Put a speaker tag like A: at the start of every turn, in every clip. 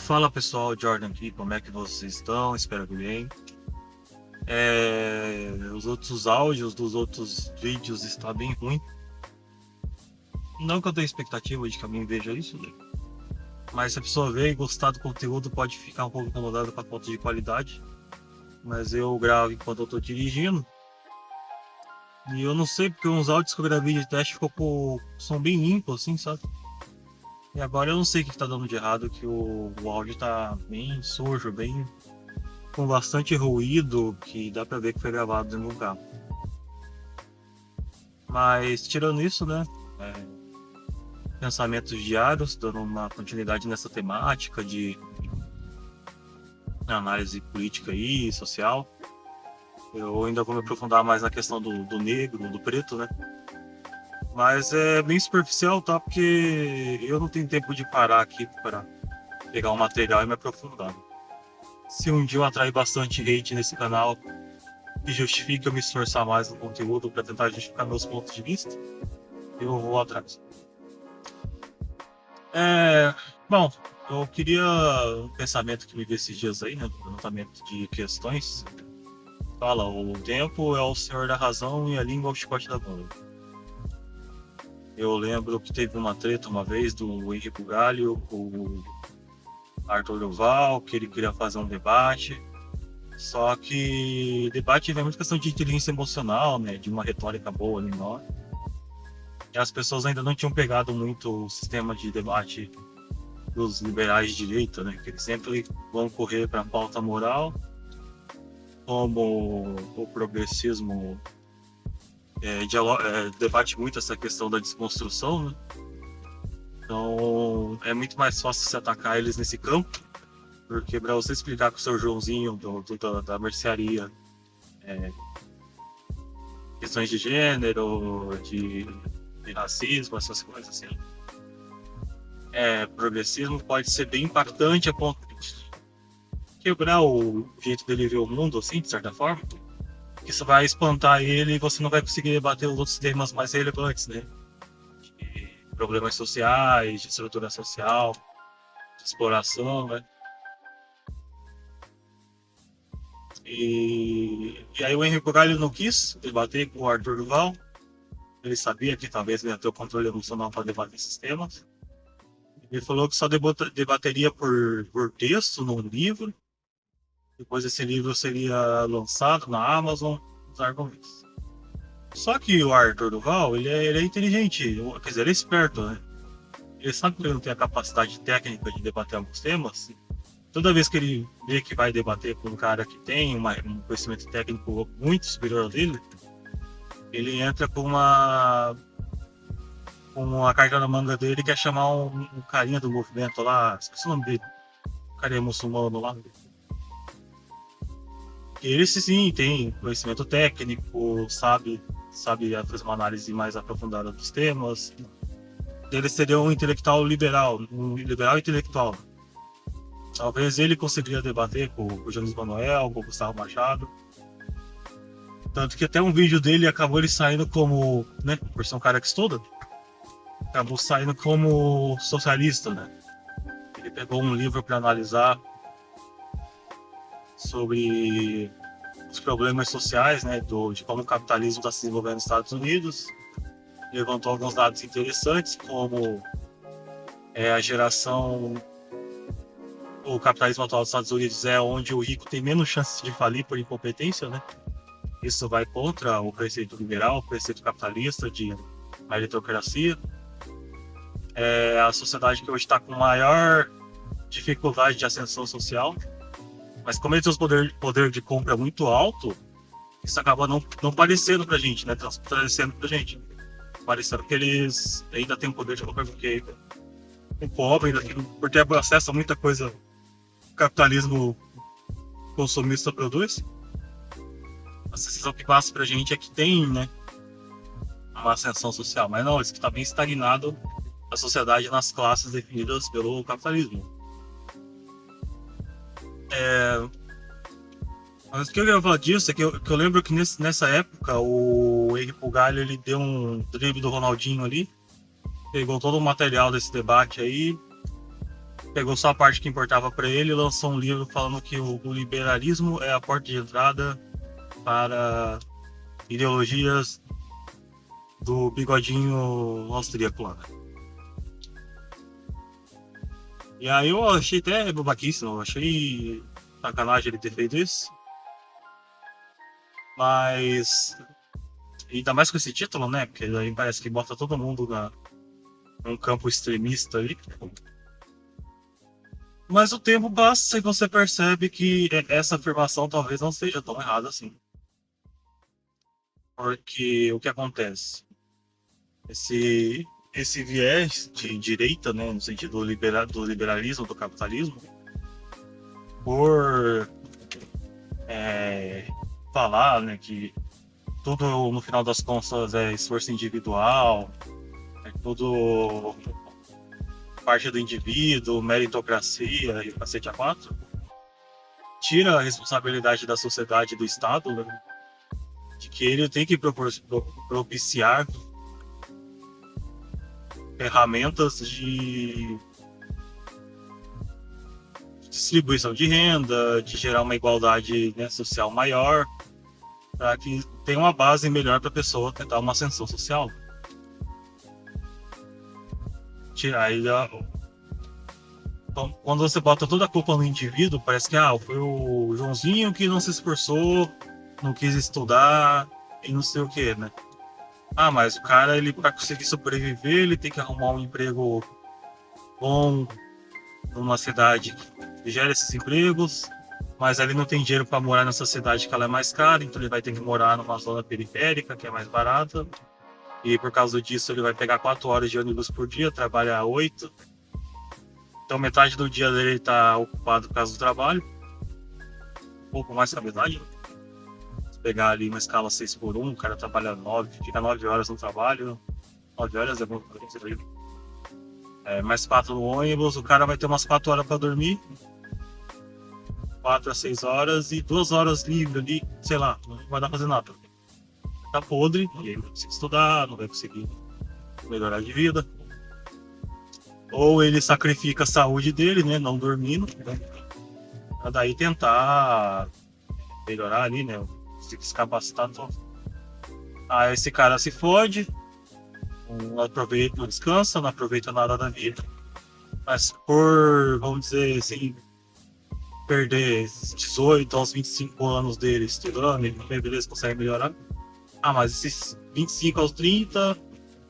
A: Fala pessoal, Jordan aqui, como é que vocês estão? Espero que bem. Os outros áudios dos outros vídeos estão bem ruim. Não que eu tenha expectativa de que alguém veja isso, né? Mas se a pessoa ver e gostar do conteúdo, pode ficar um pouco incomodado com a falta de qualidade. Mas eu gravo enquanto eu tô dirigindo. E eu não sei porque uns áudios que eu gravei de teste são bem limpos, assim, sabe? E agora eu não sei o que tá dando de errado, que o áudio tá bem sujo, bem com bastante ruído, que dá pra ver que foi gravado em um carro. Mas tirando isso, né? é, Pensamentos diários, dando uma continuidade nessa temática de análise política e social. Eu ainda vou me aprofundar mais na questão do negro, do preto, né? Mas é bem superficial, tá? Porque eu não tenho tempo de parar aqui para pegar um material e me aprofundar. Se um dia eu atrair bastante hate nesse canal que justifique eu me esforçar mais no conteúdo para tentar justificar meus pontos de vista, eu vou atrás. É, bom, eu queria um pensamento que me veio esses dias aí, né? Levantamento de questões. Fala, o tempo é o senhor da razão e a língua é o chicote da bunda. Eu lembro que teve uma treta uma vez do Henrique Bugalho com o Arthur Duval, que ele queria fazer um debate. Só que debate é muito questão de inteligência emocional, né? De uma retórica boa ali, não. E as pessoas ainda não tinham pegado muito o sistema de debate dos liberais de direita, né? Que eles sempre vão correr para a pauta moral, como o progressismo debate muito essa questão da desconstrução, né? Então é muito mais fácil se atacar eles nesse campo, porque para você explicar com o seu Joãozinho da mercearia questões de gênero, de racismo, essas coisas assim, progressismo pode ser bem impactante a ponto de quebrar o jeito dele ver o mundo, assim, de certa forma. Isso vai espantar ele e você não vai conseguir debater os outros temas mais relevantes, né? De problemas sociais, de estrutura social, de exploração, né? E aí o Henrique Bugalho não quis debater com o Arthur Duval. Ele sabia que talvez ele ia ter o controle emocional para debater esses temas. Ele falou que só debateria por texto, num livro. Depois esse livro seria lançado na Amazon, os argumentos. Só que o Arthur Duval, ele é inteligente, quer dizer, ele é esperto, né? Ele sabe que ele não tem a capacidade técnica de debater alguns temas. Toda vez que ele vê que vai debater com um cara que tem um conhecimento técnico muito superior ao dele, ele entra com a carta na manga dele e quer chamar um carinha do movimento lá, esqueci o nome dele, o carinha muçulmano lá. Ele sim tem conhecimento técnico, sabe fazer uma análise mais aprofundada dos temas. Ele seria um intelectual liberal, um liberal intelectual. Talvez ele conseguiria debater com o Jones Manuel, com o Gustavo Machado. Tanto que até um vídeo dele acabou ele saindo como, né, por ser um cara que estuda, acabou saindo como socialista, né? Ele pegou um livro para analisar sobre os problemas sociais, né, de como o capitalismo está se desenvolvendo nos Estados Unidos. Levantou alguns dados interessantes, como a geração, o capitalismo atual dos Estados Unidos é onde o rico tem menos chances de falir por incompetência, né? Isso vai contra o preceito liberal, o preceito capitalista de meritocracia. É a sociedade que hoje está com maior dificuldade de ascensão social, mas como eles têm um poder de compra muito alto, isso acaba não parecendo pra gente, né? Transparecendo pra gente. Parecendo que eles ainda têm um poder de compra porque o pobre ainda tem, por ter acesso a muita coisa que o capitalismo consumista produz. A sensação que passa pra gente é que tem, né, uma ascensão social, mas não, isso que está bem estagnado a sociedade nas classes definidas pelo capitalismo. Mas o que eu ia falar disso é que eu lembro que nessa época o Henrique Bugalho ele deu um drible do Ronaldinho ali, pegou todo o material desse debate aí, pegou só a parte que importava para ele e lançou um livro falando que o liberalismo é a porta de entrada para ideologias do bigodinho austríaco lá. E aí eu achei até babaquíssimo, eu achei sacanagem ele ter feito isso. Mas ainda mais com esse título, né? Porque aí parece que bota todo mundo num campo extremista ali. Mas o tempo passa e você percebe que essa afirmação talvez não seja tão errada assim. Porque o que acontece? Esse viés de direita, né, no sentido do liberalismo, do capitalismo, por falar, né, que tudo no final das contas é esforço individual, é tudo parte do indivíduo, meritocracia e o cacete a quatro, tira a responsabilidade da sociedade e do Estado, né, de que ele tem que propiciar ferramentas de distribuição de renda, de gerar uma igualdade, né, social maior, para que tenha uma base melhor para a pessoa tentar uma ascensão social. Tirar ele então, quando você bota toda a culpa no indivíduo, parece que foi o Joãozinho que não se esforçou, não quis estudar e não sei o que, né? Mas o cara, ele para conseguir sobreviver, ele tem que arrumar um emprego bom numa cidade que gera esses empregos, mas ele não tem dinheiro para morar nessa cidade que ela é mais cara, então ele vai ter que morar numa zona periférica que é mais barata, e por causa disso ele vai pegar 4 horas de ônibus por dia, trabalhar 8. Então metade do dia dele está ocupado por causa do trabalho, um pouco mais que a metade. Se pegar ali uma escala 6x1, o cara trabalha 9, fica 9 horas no trabalho, 9 horas é bom para você. Mais 4 no ônibus, o cara vai ter umas 4 horas para dormir, 4 a 6 horas e 2 horas livre ali, sei lá, não vai dar pra fazer nada. Tá podre, e aí não vai conseguir estudar, não vai conseguir melhorar de vida. Ou ele sacrifica a saúde dele, né, não dormindo, né, pra daí tentar melhorar ali, né, se descapacitar. Aí esse cara se fode, não aproveita, não descansa, não aproveita nada da vida. Mas por, vamos dizer assim, perder 18 aos 25 anos dele estudando, ele beleza, consegue melhorar. Mas esses 25 aos 30,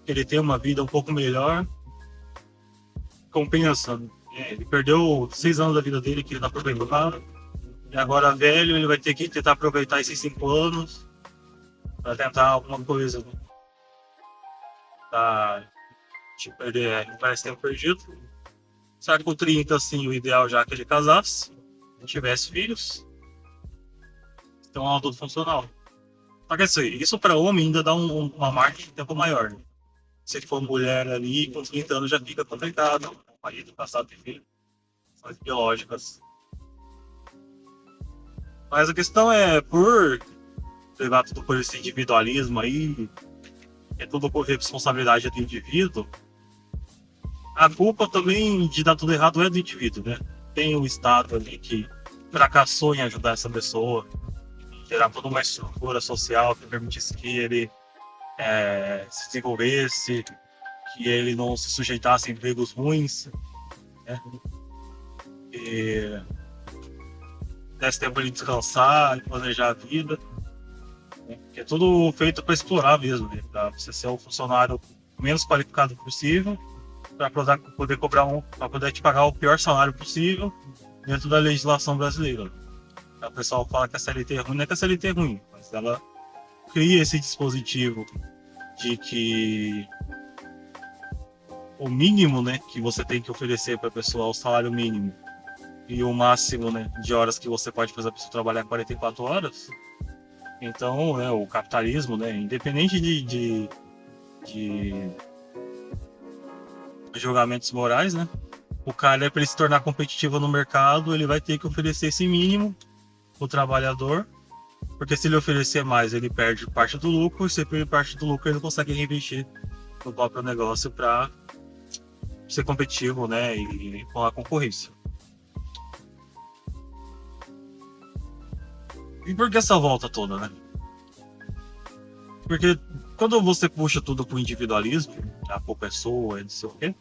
A: ele tem uma vida um pouco melhor, compensa. Ele perdeu 6 anos da vida dele que ele tá aproveitando. E agora velho, ele vai ter que tentar aproveitar esses 5 anos para tentar alguma coisa. Tá, tipo, ele parece ter perdido. Só que com 30, assim, o ideal já é que ele casasse, tivesse filhos, então é um adulto funcional. Só que assim, isso para homem ainda dá uma margem de tempo maior. Né? Se ele for mulher ali, com 30 anos já fica complicado. O marido casado tem filho, são biológicas. Mas a questão é, por levar tudo por esse individualismo aí, é tudo por responsabilidade do indivíduo, a culpa também de dar tudo errado é do indivíduo, né? Tem o Estado ali que fracassou em ajudar essa pessoa, gerar toda uma estrutura social que permitisse que ele se desenvolvesse, que ele não se sujeitasse a empregos ruins, né? E desse tempo de descansar e planejar a vida, né? Que é tudo feito para explorar mesmo, né? Para você ser o funcionário menos qualificado possível, para poder para poder te pagar o pior salário possível dentro da legislação brasileira. O pessoal fala que a CLT é ruim, não é que a CLT é ruim, mas ela cria esse dispositivo de que o mínimo, né, que você tem que oferecer para a pessoa é o salário mínimo e o máximo, né, de horas que você pode fazer a pessoa trabalhar 44 horas. Então, o capitalismo, né, independente de julgamentos morais, né, o cara, para ele se tornar competitivo no mercado, ele vai ter que oferecer esse mínimo o trabalhador, porque se ele oferecer mais, ele perde parte do lucro, e se ele perde parte do lucro, ele não consegue reinvestir no próprio negócio para ser competitivo, né, e com a concorrência. E por que essa volta toda, né? Porque quando você puxa tudo pro individualismo, a culpa é sua, é não sei o quê,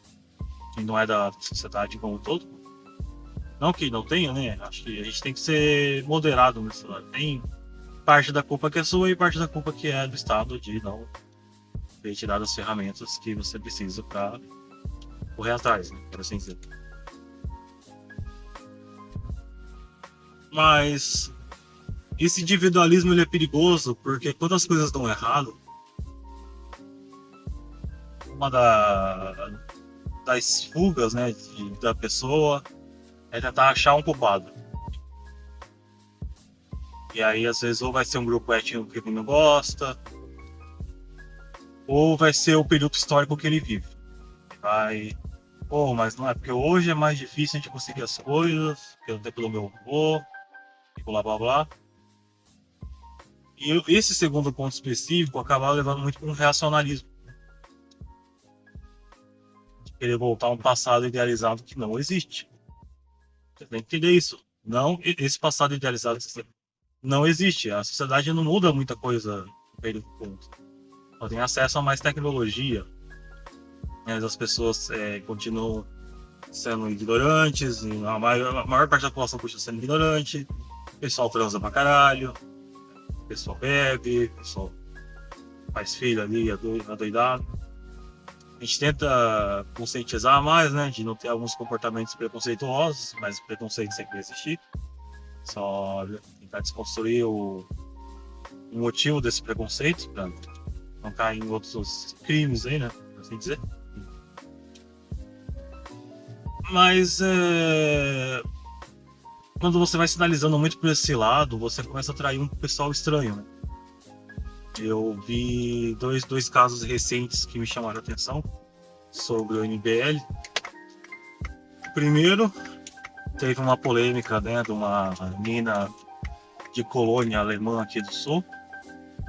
A: e não é da sociedade como um todo, não que não tenha, né? Acho que a gente tem que ser moderado nisso. Né? Tem parte da culpa que é sua e parte da culpa que é do Estado de não ter te dado as ferramentas que você precisa para correr atrás, né? Por assim dizer. Mas esse individualismo ele é perigoso porque quando as coisas dão errado, uma das fugas, né, da pessoa é tentar achar um culpado. E aí, às vezes, ou vai ser um grupo étnico que ele não gosta, ou vai ser o período histórico que ele vive. Vai, pô, mas não é porque hoje é mais difícil a gente conseguir as coisas, pelo tempo do meu avô, e blá blá blá. E esse segundo ponto específico acaba levando muito para um reacionalismo. Querer voltar a um passado idealizado que não existe. Você tem que entender isso. Não, esse passado idealizado não existe. A sociedade não muda muita coisa no período ponto. Ela tem acesso a mais tecnologia. Mas as pessoas continuam sendo ignorantes, e a maior parte da população continua sendo ignorante. O pessoal transa pra caralho. O pessoal bebe. O pessoal faz filho ali, adoidado. A gente tenta conscientizar mais, né? De não ter alguns comportamentos preconceituosos, mas o preconceito sempre vai existir. Só tentar desconstruir o motivo desse preconceito, para não cair em outros crimes aí, né? Por assim dizer. Mas quando você vai sinalizando muito por esse lado, você começa a atrair um pessoal estranho, né? Eu vi dois casos recentes que me chamaram a atenção sobre o MBL. Primeiro, teve uma polêmica, né, de uma menina de colônia alemã aqui do sul,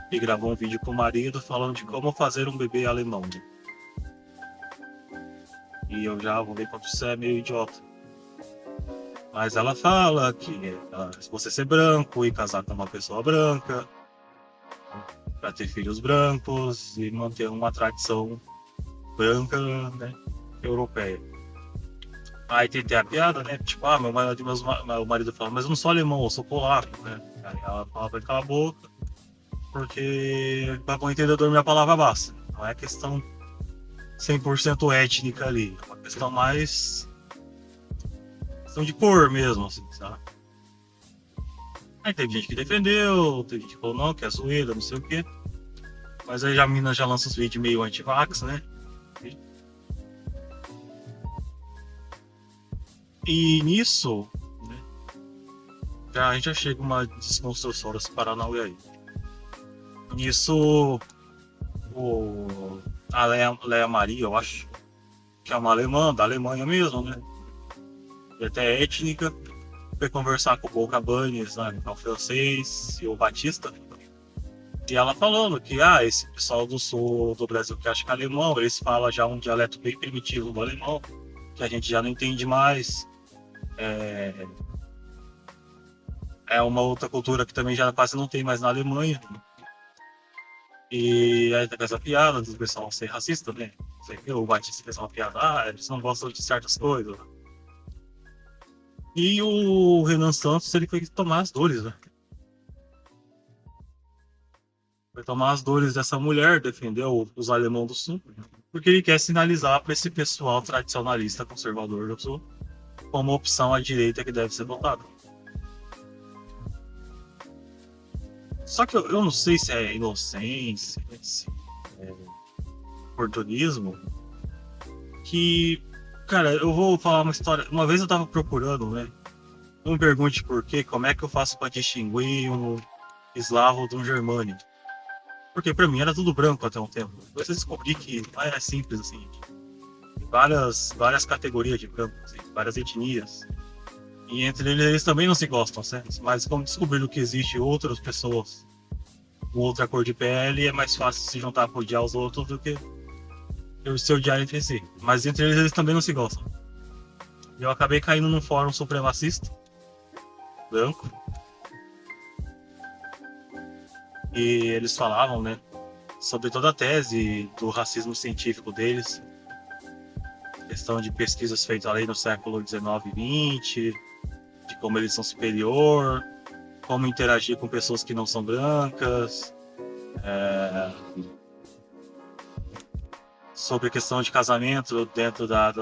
A: que gravou um vídeo com o marido falando de como fazer um bebê alemão. Né? E eu já vou ver quanto isso é meio idiota. Mas ela fala que se você ser branco e casar com uma pessoa branca, para ter filhos brancos e manter uma tradição branca, né, europeia. Aí tem a piada, né? Tipo, meu marido fala, mas eu não sou alemão, eu sou polaco, né? Aí ela fala pra ele calar a boca, porque para bom entendedor minha palavra basta. Não é questão 100% étnica ali, é uma questão mais questão de cor mesmo, assim, sabe? Aí teve gente que defendeu, teve gente que falou não, que é zoeira, não sei o quê. Mas aí a mina já lança os vídeos meio anti-vax, né? E nisso, né, a gente já chega uma desconstrução desse Paranauê aí. Nisso, a Leia Maria, eu acho que é uma alemã, da Alemanha mesmo, né? E até étnica, foi conversar com o Boca Bunnies, né, que é o francês, e o Batista. E ela falando que esse pessoal do sul do Brasil que acha que é alemão, eles falam já um dialeto bem primitivo do alemão, que a gente já não entende mais. É uma outra cultura que também já quase não tem mais na Alemanha. E aí tem essa piada do pessoal ser racista, né? O Batista fez uma piada, eles não gostam de certas coisas. E o Renan Santos, ele foi tomar as dores, né? Foi tomar as dores dessa mulher, defender os alemães do Sul, porque ele quer sinalizar para esse pessoal tradicionalista conservador do Sul como opção à direita que deve ser votada. Só que eu não sei se é inocência, se é oportunismo, que, cara, eu vou falar uma história. Uma vez eu tava procurando, né? Não me pergunte por quê, como é que eu faço para distinguir um eslavo de um germânico. Porque pra mim era tudo branco até um tempo. Depois eu descobri que não é simples assim. Tem várias categorias de branco, assim, várias etnias. E entre eles também não se gostam, certo? Mas como descobriram que existe outras pessoas com outra cor de pele, é mais fácil se juntar por odiar os outros do que se odiar entre si. Mas entre eles também não se gostam. Eu acabei caindo num fórum supremacista, branco, e eles falavam, né, sobre toda a tese do racismo científico deles, questão de pesquisas feitas ali no século XIX e XX, de como eles são superior, como interagir com pessoas que não são brancas, sobre a questão de casamento dentro da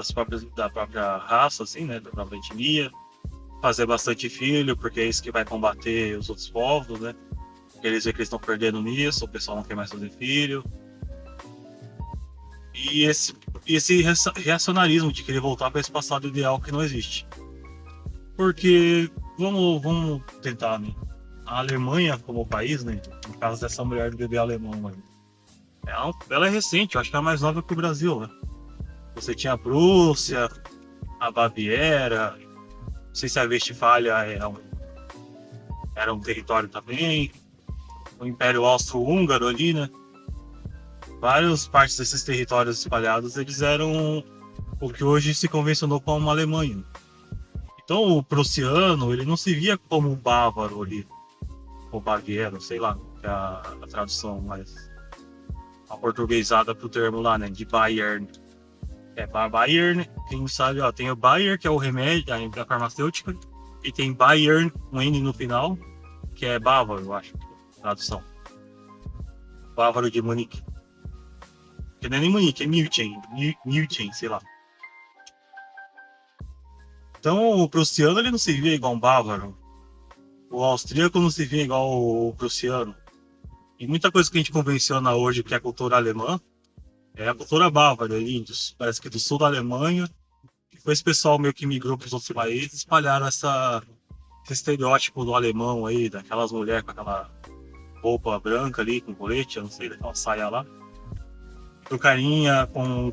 A: própria raça, assim, né, da própria etnia, fazer bastante filho, porque é isso que vai combater os outros povos, né? Porque eles veem que eles estão perdendo nisso, o pessoal não quer mais fazer filho. E esse reacionarismo de querer voltar para esse passado ideal que não existe. Porque, vamos tentar, né? A Alemanha como país, né? No caso dessa mulher do bebê alemão, né? Ela é recente, eu acho que ela é mais nova que o Brasil, né? Você tinha a Prússia, a Baviera, não sei se a Westfália era um território também, o Império Austro-Húngaro ali, né? Várias partes desses territórios espalhados, eles eram o que hoje se convencionou como uma Alemanha. Então o prussiano, ele não se via como um bávaro ali, ou baviero, sei lá, que é a tradução mais aportuguesada pro termo lá, né, de Bayern. Bayern, quem não sabe, ó, tem o Bayer, que é o remédio, a farmacêutica, e tem Bayern, um N no final, que é bávaro, eu acho, tradução. Bávaro de Munique. Que não é nem Munique, é München, sei lá. Então o prussiano, ele não se via igual um bávaro. O austríaco não se via igual o prussiano. E muita coisa que a gente convenciona hoje que é a cultura alemã é a cultura bávara ali, parece que do sul da Alemanha. E foi esse pessoal meio que migrou para os outros países, espalharam esse estereótipo do alemão aí, daquelas mulheres com aquela roupa branca ali, com colete, eu não sei, daquela saia lá. O carinha com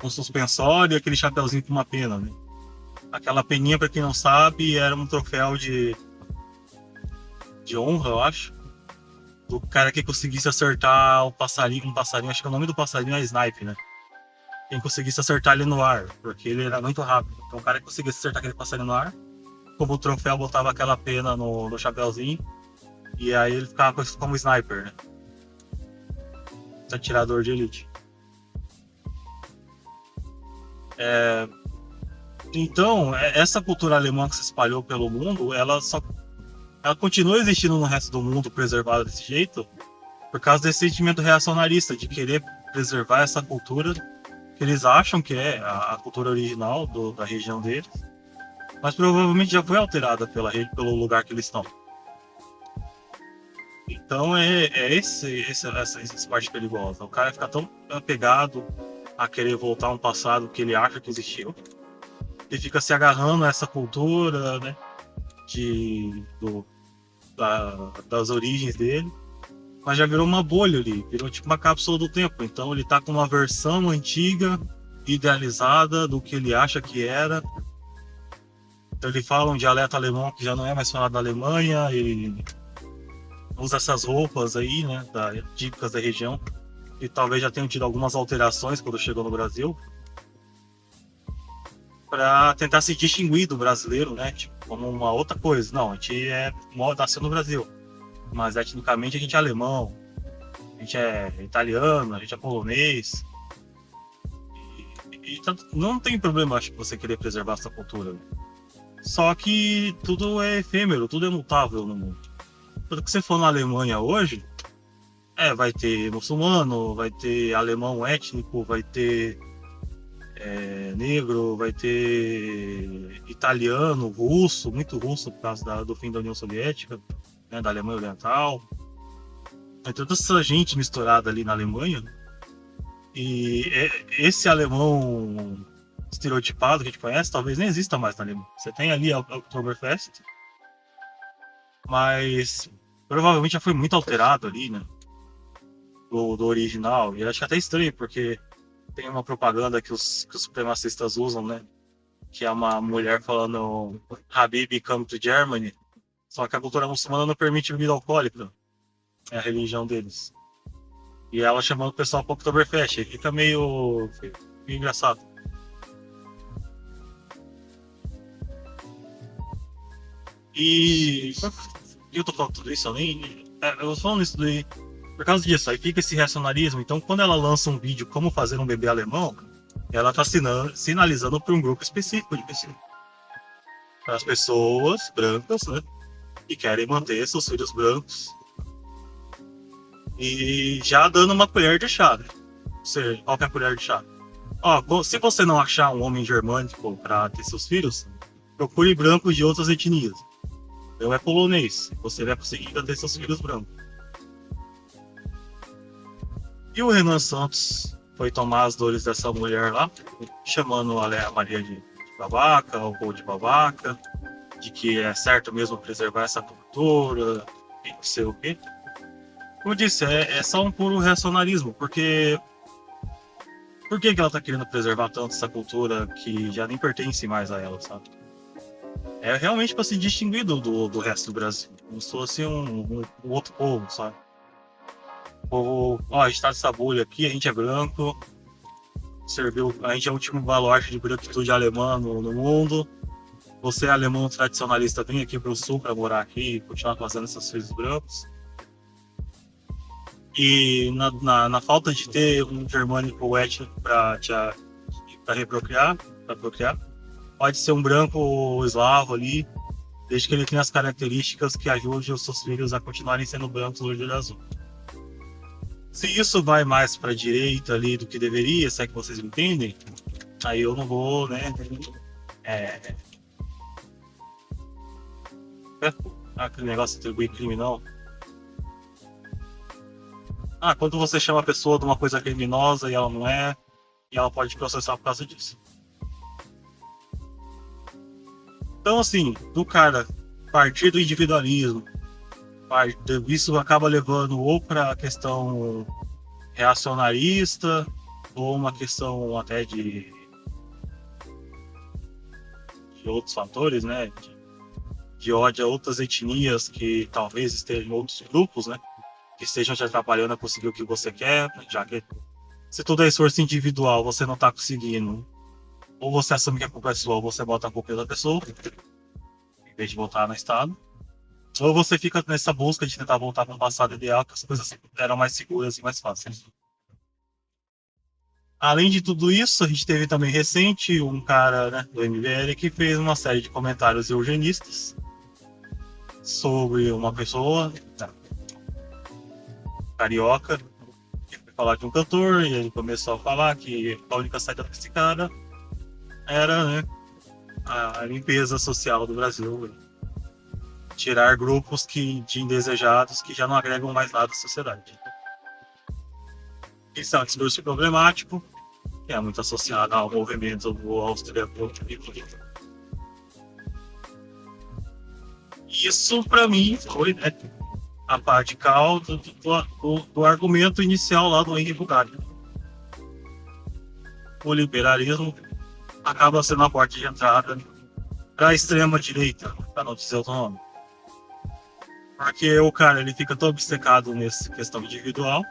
A: suspensório e aquele chapeuzinho com uma pena, né? Aquela peninha, para quem não sabe, era um troféu de honra, eu acho, do cara que conseguisse acertar um passarinho, acho que o nome do passarinho é Snipe, né? Quem conseguisse acertar ele no ar, porque ele era muito rápido. Então o cara que conseguisse acertar aquele passarinho no ar, como o troféu, botava aquela pena no chapéuzinho, e aí ele ficava como sniper, né? Atirador de elite. Então, essa cultura alemã que se espalhou pelo mundo, ela continua existindo no resto do mundo preservada desse jeito, por causa desse sentimento reacionarista de querer preservar essa cultura que eles acham que é a cultura original da região deles, mas provavelmente já foi alterada pelo lugar que eles estão. Então essa parte perigosa. O cara fica tão apegado a querer voltar a um passado que ele acha que existiu, e fica se agarrando a essa cultura, né, das origens dele, mas já virou uma bolha ali, virou tipo uma cápsula do tempo. Então ele tá com uma versão antiga, idealizada do que ele acha que era. Então ele fala um dialeto alemão que já não é mais falado na Alemanha, ele usa essas roupas aí, né, típicas da região, e talvez já tenham tido algumas alterações quando chegou no Brasil, para tentar se distinguir do brasileiro, né, tipo, como uma outra coisa. Não, a gente nasceu no Brasil, mas etnicamente a gente é alemão, a gente é italiano, a gente é polonês. E não tem problema, acho, que você querer preservar essa cultura. Né? Só que tudo é efêmero, tudo é mutável no mundo. Tudo que você for na Alemanha hoje, vai ter muçulmano, vai ter alemão étnico, vai ter negro, vai ter italiano, russo, muito russo por causa do fim da União Soviética, né, da Alemanha Oriental. Tem toda essa gente misturada ali na Alemanha. E esse alemão estereotipado que a gente conhece talvez nem exista mais na Alemanha. Você tem ali a Oktoberfest, mas provavelmente já foi muito alterado ali, né? Do original. E eu acho até estranho, porque tem uma propaganda que os supremacistas usam, né? Que é uma mulher falando Habib come to Germany. Só que a cultura muçulmana não permite bebida alcoólica. É a religião deles. E ela chamando o pessoal para o Oktoberfest. Aí fica meio engraçado. E eu tô falando tudo isso, eu tô falando isso daí por causa disso. Aí fica esse racionalismo. Então, quando ela lança um vídeo como fazer um bebê alemão, ela tá sinalizando para um grupo específico de pessoas. Para as pessoas brancas, né? Que querem manter seus filhos brancos. E já dando uma colher de chá, né? Ou seja, qual que é a colher de chá? Ó, se você não achar um homem germânico para ter seus filhos, procure brancos de outras etnias. Eu é polonês, você vai conseguir ter seus filhos brancos. E o Renan Santos foi tomar as dores dessa mulher lá, chamando a Maria de babaca, ou de babaca, de que é certo mesmo preservar essa cultura, e não sei o quê. Como eu disse, é só um puro racionalismo, porque por que ela tá querendo preservar tanto essa cultura que já nem pertence mais a ela, sabe? É realmente para se distinguir do resto do Brasil, como se fosse um outro povo, sabe? O povo, ó, a gente tá nessa bolha aqui, a gente é branco, serviu, a gente é o último baluarte de branquitude alemã no mundo. Você é alemão tradicionalista, vem aqui pro sul para morar aqui e continuar fazendo essas coisas brancos. E na falta de ter um germânico étnico para reprocriar, para procriar, pode ser um branco eslavo ali, desde que ele tenha as características que ajudem os seus filhos a continuarem sendo brancos no olho azul. Se isso vai mais para a direita ali do que deveria, se é que vocês me entendem, aí eu não vou, né? É, aquele negócio de atribuir crime, não. Quando você chama a pessoa de uma coisa criminosa e ela não é, e ela pode processar por causa disso. Então, assim, do cara partir do individualismo, isso acaba levando ou para a questão reacionarista, ou uma questão até de outros fatores, né? De ódio a outras etnias que talvez estejam em outros grupos, né? Que estejam te atrapalhando a conseguir o que você quer, já que se tudo é esforço individual, você não está conseguindo, ou você assume que a culpa é sua, ou você bota a culpa da pessoa, em vez de voltar no estado, ou você fica nessa busca de tentar voltar para um passado ideal, que as coisas eram mais seguras e mais fáceis. Além de tudo isso, a gente teve também recente um cara, né, do MBL que fez uma série de comentários eugenistas sobre uma pessoa, né, carioca, que foi falar de um cantor, e ele começou a falar que a única saída desse cara era, né, a limpeza social do Brasil, tirar grupos de indesejados que já não agregam mais nada à sociedade. Isso é um discurso problemático, que é muito associado ao movimento do austríaco. Isso, para mim, foi, né, a parte calda do argumento inicial lá do Henri Bugalho. O liberalismo acaba sendo a porta de entrada para a extrema-direita, para não dizer o nome. Porque o cara ele fica tão obcecado nessa questão individual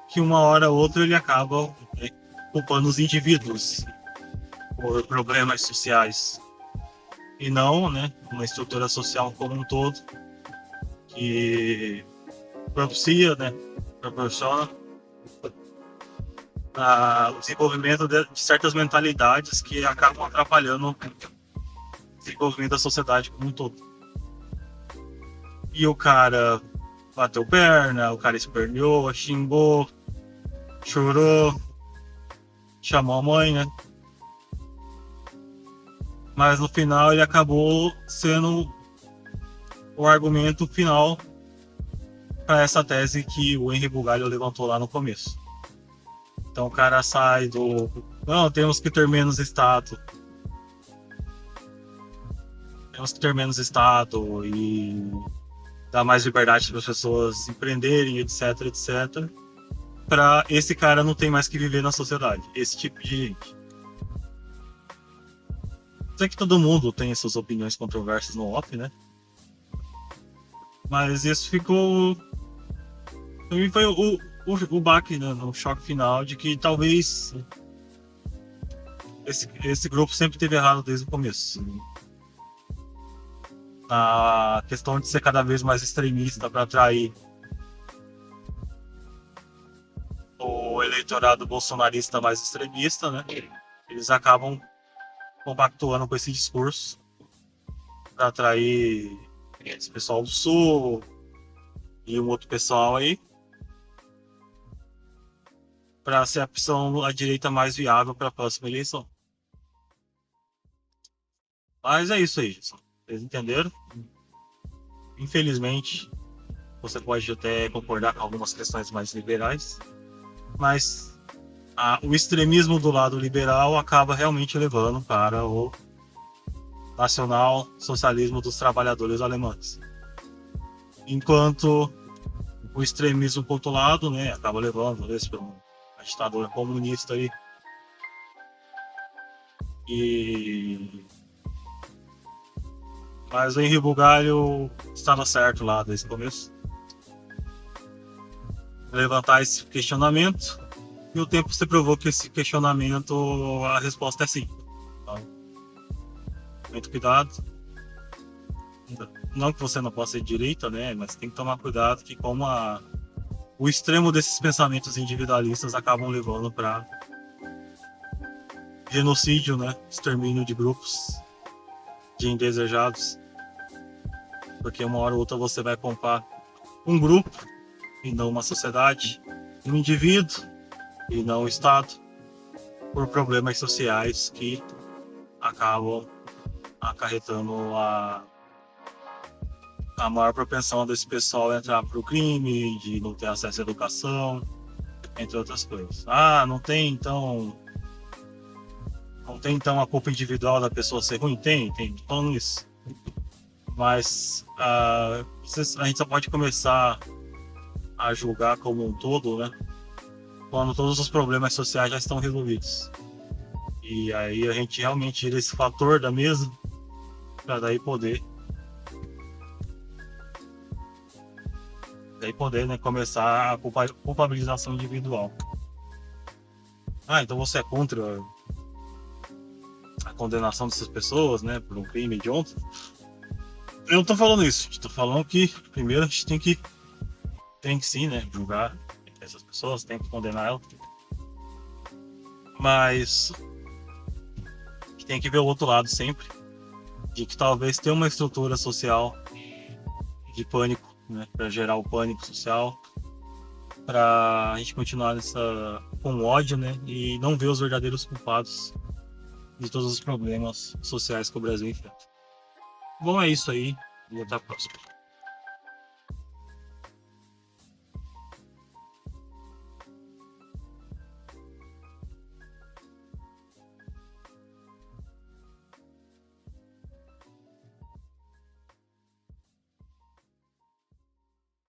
A: que uma hora ou outra ele acaba, né, culpando os indivíduos por problemas sociais e não, né, uma estrutura social como um todo que propicia, né, proporciona o desenvolvimento de certas mentalidades que acabam atrapalhando o desenvolvimento da sociedade como um todo. E o cara bateu perna, o cara esperneou, xingou, chorou, chamou a mãe, né? Mas no final ele acabou sendo o argumento final para essa tese que o Henri Bugalho levantou lá no começo. Então o cara sai do... Não, temos que ter menos Estado. Temos que ter menos Estado e dar mais liberdade para as pessoas empreenderem, etc, etc. Para esse cara não tem mais que viver na sociedade. Esse tipo de gente. Sei que todo mundo tem suas opiniões controversas no off, né? Mas isso ficou... Pra mim foi o o baque, né, no choque final de que talvez esse grupo sempre teve errado desde o começo. A questão de ser cada vez mais extremista para atrair o eleitorado bolsonarista mais extremista, né? Eles acabam compactuando com esse discurso para atrair esse pessoal do Sul e um outro pessoal aí para ser a opção à direita mais viável para a próxima eleição. Mas é isso aí, gente. Vocês entenderam? Infelizmente, você pode até concordar com algumas questões mais liberais, mas o extremismo do lado liberal acaba realmente levando para o nacional socialismo dos trabalhadores alemães. Enquanto o extremismo por outro lado, né, acaba levando para uma ditadura comunista aí. Mas o Henri Bugalho estava certo lá desde o começo. Levantar esse questionamento, e o tempo se provou que esse questionamento, a resposta é sim. Então, muito cuidado. Não que você não possa ser de direita, né? Mas tem que tomar cuidado que como o extremo desses pensamentos individualistas acabam levando para genocídio, né? Extermínio de grupos de indesejados. Porque uma hora ou outra você vai comprar um grupo e não uma sociedade, um indivíduo e não o Estado, por problemas sociais que acabam acarretando a maior propensão desse pessoal a entrar para o crime, de não ter acesso à educação, entre outras coisas. Não tem então a culpa individual da pessoa ser ruim? Tem falando isso. Mas a gente só pode começar a julgar como um todo, né, quando todos os problemas sociais já estão resolvidos. E aí a gente realmente tira esse fator da mesa para daí poder, né, começar a culpabilização individual. Então você é contra a condenação dessas pessoas, né, por um crime hediondo? Eu não tô falando isso, estou falando que primeiro a gente tem que sim, né, julgar essas pessoas, tem que condenar elas, mas tem que ver o outro lado sempre, de que talvez tenha uma estrutura social de pânico, né, para gerar o pânico social, para a gente continuar com ódio, né, e não ver os verdadeiros culpados de todos os problemas sociais que o Brasil enfrenta. Bom, é isso aí, e até a próxima.